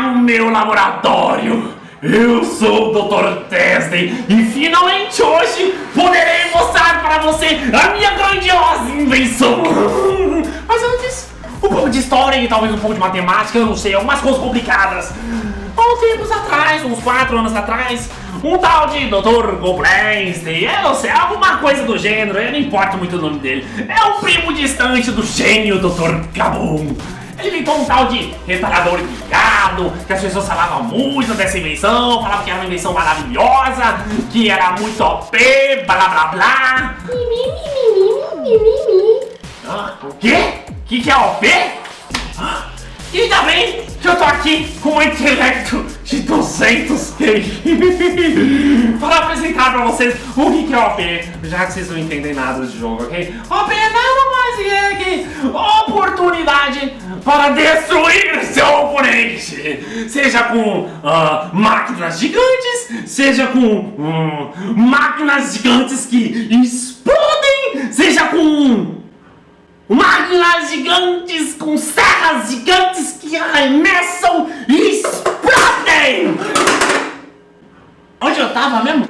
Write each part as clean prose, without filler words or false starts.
ao meu laboratório! Eu sou o Dr. Tesden e finalmente hoje poderei mostrar para você a minha grandiosa invenção! Mas antes, um pouco de história e talvez um pouco de matemática, eu não sei, algumas coisas complicadas. Há uns tempos atrás, uns 4 anos atrás, um tal de Dr. Goblenstein, eu não sei, alguma coisa do gênero, eu não importo muito o nome dele. É um primo distante do gênio Dr. Gabum. Ele inventou um tal de retalhador guiado, que as pessoas falavam muito dessa invenção, falavam que era uma invenção maravilhosa, que era muito OP, blá blá blá. O quê? Que é OP? E ainda bem que eu tô aqui com um intelecto de 200 QI para apresentar pra vocês o que é OP, já que vocês não entendem nada de jogo, ok? OP é nada mais que oportunidade para destruir seu oponente, seja com máquinas gigantes, seja com máquinas gigantes que explodem, seja com máquinas gigantes com serras gigantes que arremessam e explodem! Onde eu tava mesmo?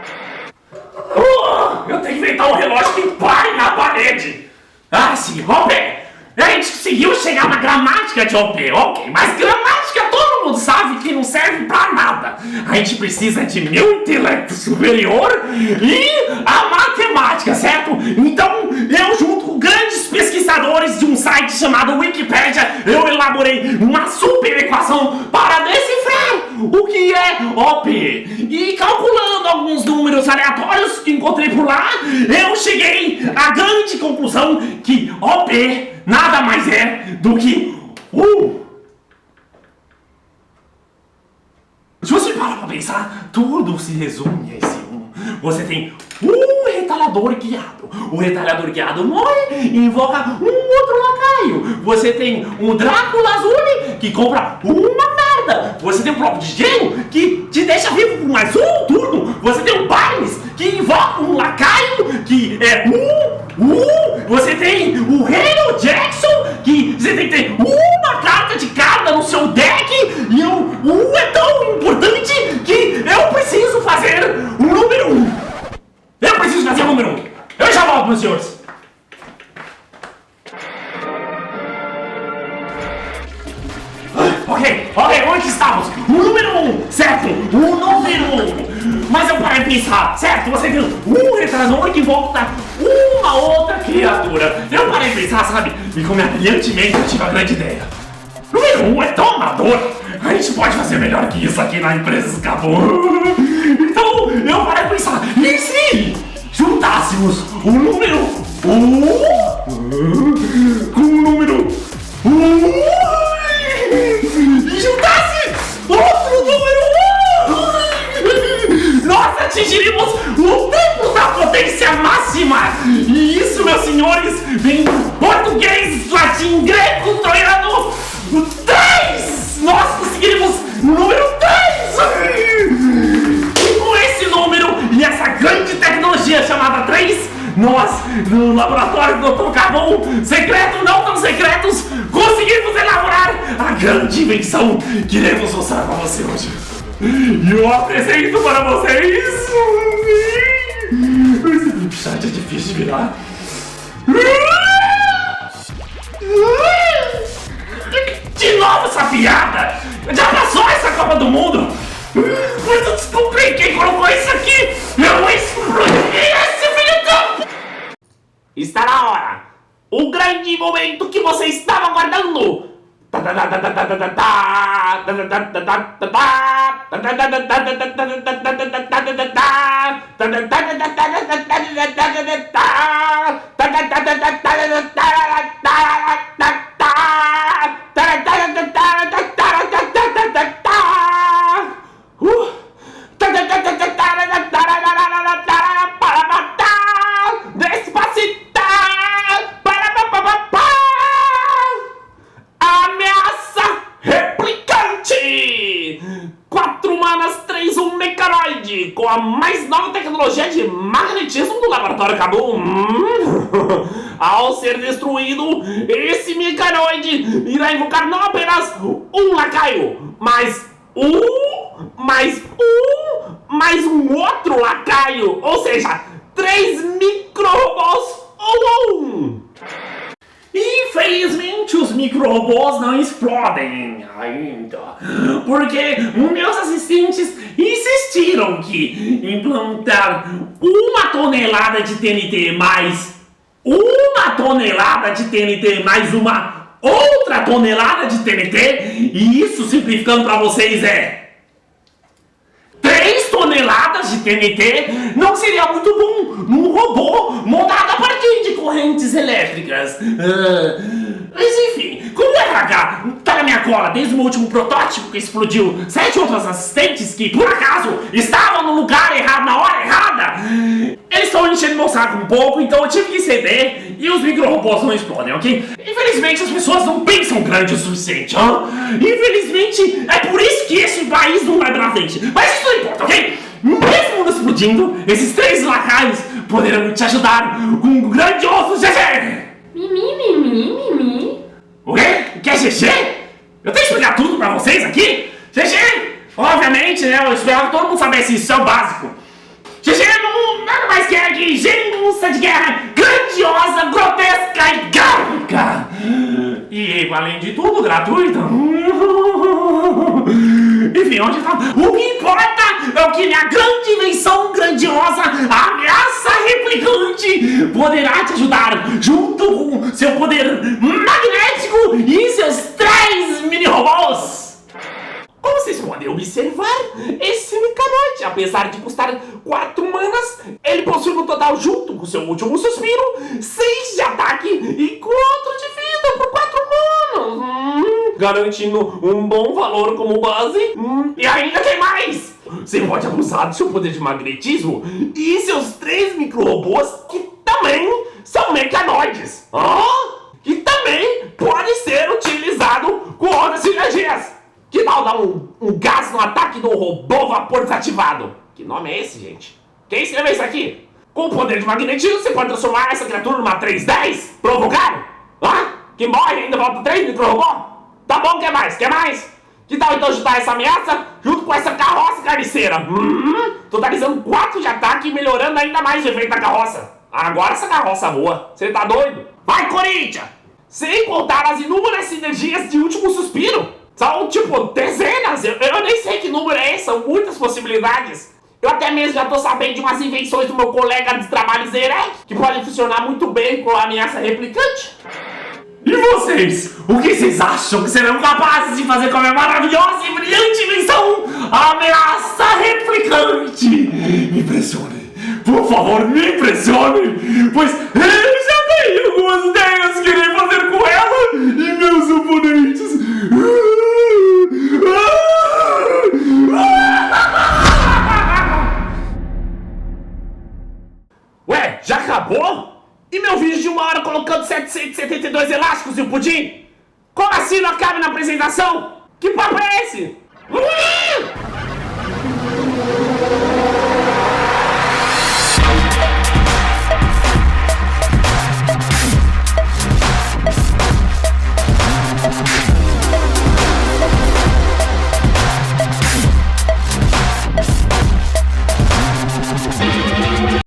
Eu tenho que inventar um relógio que pare na parede! Ah, sim, OP! A gente conseguiu chegar na gramática de OP, ok, mas gramática todo mundo sabe que não serve pra nada. A gente precisa de meu intelecto superior e a matemática, certo? Então, eu junto com grandes pesquisadores de um site chamado Wikipedia, eu elaborei uma super equação para decifrar o que é OP. E calculando alguns números aleatórios que encontrei por lá, eu cheguei à grande conclusão que OP nada mais é do que Se você parar pra pensar, tudo se resume a esse Você tem um retalhador guiado. O retalhador guiado morre e invoca um outro lacaio. Você tem um Drácula Azul que compra uma merda. Você tem um bloco de gelo que te deixa vivo por mais um turno. Você tem um Barnes que invoca um lacaio que é Você tem o Hero Jackson que você tem que ter uma carta de cada no seu deck. E o é tão importante que eu preciso fazer o número 1. Eu preciso fazer o número 1. Eu já volto, meus senhores. Ok, onde estamos? O número 1, certo? O número 1. Mas eu parei de pensar, certo? Você tem um retalhador que volta uma outra criatura. Eu parei de pensar, sabe? E com minha brilhante mente eu tive a grande ideia. Número 1 é tão amador. A gente pode fazer melhor que isso aqui na empresa Escapou. Então eu parei de pensar, e se juntássemos o número 1 com o número 1 e juntasse outro número 1, nós atingiríamos o triplo da potência máxima. E isso, meus senhores, vem português, latim, greco, troiano, 3! Nós conseguiríamos o número 3! E com esse número e essa grande tecnologia chamada 3, nós, no laboratório do Dr. Gabum, secreto, não tão secretos, conseguimos elaborar a grande invenção que iremos mostrar para você hoje. E eu apresento para vocês... Esse flipchart é difícil de virar. De novo essa piada! Já passou essa Copa do Mundo! Mas eu descobri quem colocou isso aqui! Eu explodi esse filho da... Está na hora! O grande momento que você estava aguardando! Ameaça replicante! 4 manas, 3, 1 mecanoide com a mais nova tecnologia de magnetismo do laboratório Gabum. Ao ser destruído, esse mecanoide irá invocar não apenas um lacaio, mas mais um outro lacaio. Ou seja, 3 micro-robôs ou um. Infelizmente os micro-robôs não explodem ainda, porque meus assistentes insistiram que implantar 1 tonelada de TNT mais 1 tonelada de TNT mais uma outra tonelada de TNT, e isso simplificando para vocês é 3 toneladas de TNT não seria muito bom num robô montado a partir de correntes elétricas. Mas enfim, como o RH tá na minha cola desde o meu último protótipo que explodiu 7 outros assistentes que por acaso estavam no lugar errado na hora errada, eles estão enchendo meu saco um pouco, então eu tive que ceder e os micro-robôs não explodem, ok? Infelizmente as pessoas não pensam grande o suficiente, Infelizmente é por isso que esse país não vai pra frente. Mas isso não importa, ok? Mesmo não explodindo, esses 3 lacaios poderão te ajudar com um grandioso GG! Mimi. O quê? Quer GG? Eu tenho que explicar tudo pra vocês aqui? GG! Obviamente, né? Eu espero que todo mundo soubesse isso, é o básico. GG nada mais que é que genúncia de guerra grandiosa, grotesca e gráfica. E além de tudo, gratuita. Enfim, onde tá? O que importa é o que minha grande invenção grandiosa, a ameaça replicante, poderá te ajudar junto com seu poder magnético e seus 3 mini-robôs. Como vocês podem observar, esse mecanoide, apesar de custar 4 manas, ele possui no total, junto com seu último suspiro, 6 de ataque e 4 de vida por 4 manas, garantindo um bom valor como base. E ainda tem mais! Você pode abusar do seu poder de magnetismo e seus 3 micro-robôs, que também são mecanoides, que também pode ser utilizado com outras sinergias. Que tal dar um gás no ataque do robô vapor desativado? Que nome é esse, gente? Quem escreveu isso aqui? Com o poder de magnetismo, você pode transformar essa criatura numa 310? Provocado? Que morre e ainda volta 3 micro-robô? Tá bom, quer mais? Quer mais? Que tal então juntar essa ameaça junto com essa carroça carniceira? Totalizando 4 de ataque e melhorando ainda mais o efeito da carroça. Agora essa carroça voa. Você tá doido? Vai, Corinthians! Sem contar as inúmeras sinergias de último suspiro. São, tipo, dezenas, eu nem sei que número é esse, são muitas possibilidades. Eu até mesmo já tô sabendo de umas invenções do meu colega de trabalho Zerek, que podem funcionar muito bem com a ameaça replicante. E vocês? O que vocês acham que serão capazes de fazer com a minha maravilhosa e brilhante invenção, a ameaça replicante? Me impressione, por favor, me impressione, pois eu já tenho algumas ideias que irei fazer com ela e meus oponentes. Ué, já acabou? E meu vídeo de 1 hora colocando 772 elásticos e um pudim? Como assim não cabe na apresentação? Que papo é esse?